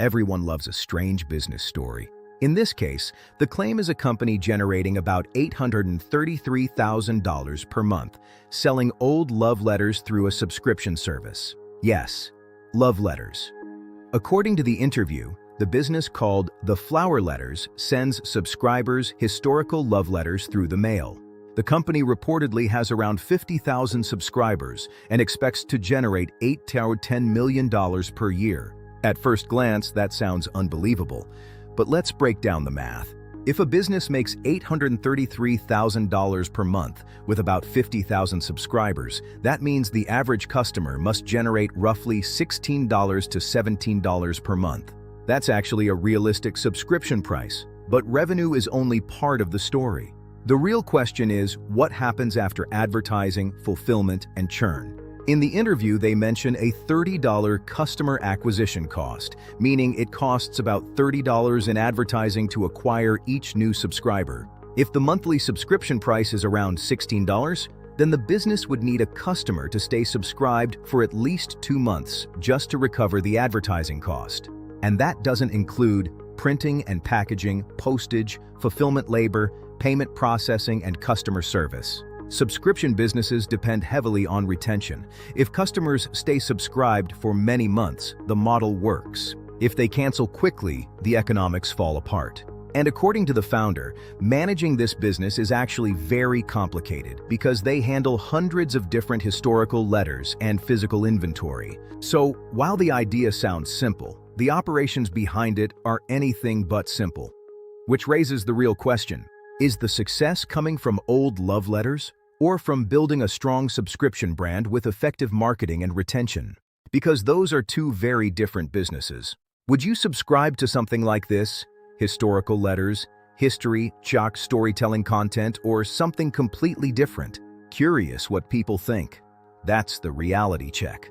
Everyone loves a strange business story. In this case, the claim is a company generating about $833,000 per month, selling old love letters through a subscription service. Yes, love letters. According to the interview, the business called The Flower Letters sends subscribers historical love letters through the mail. The company reportedly has around 50,000 subscribers and expects to generate $8 to $10 million per year. At first glance, that sounds unbelievable, but let's break down the math. If a business makes $833,000 per month with about 50,000 subscribers, that means the average customer must generate roughly $16 to $17 per month. That's actually a realistic subscription price, but revenue is only part of the story. The real question is, what happens after advertising, fulfillment, and churn? In the interview, they mention a $30 customer acquisition cost, meaning it costs about $30 in advertising to acquire each new subscriber. If the monthly subscription price is around $16, then the business would need a customer to stay subscribed for at least 2 months just to recover the advertising cost. And that doesn't include printing and packaging, postage, fulfillment labor, payment processing, and customer service. Subscription businesses depend heavily on retention. If customers stay subscribed for many months, the model works. If they cancel quickly, the economics fall apart. And according to the founder, managing this business is actually very complicated because they handle hundreds of different historical letters and physical inventory. So, while the idea sounds simple, the operations behind it are anything but simple. Which raises the real question: is the success coming from old love letters, or from building a strong subscription brand with effective marketing and retention? Because those are two very different businesses. Would you subscribe to something like this? Historical letters, history, chalk storytelling content, or something completely different? Curious what people think. That's the reality check.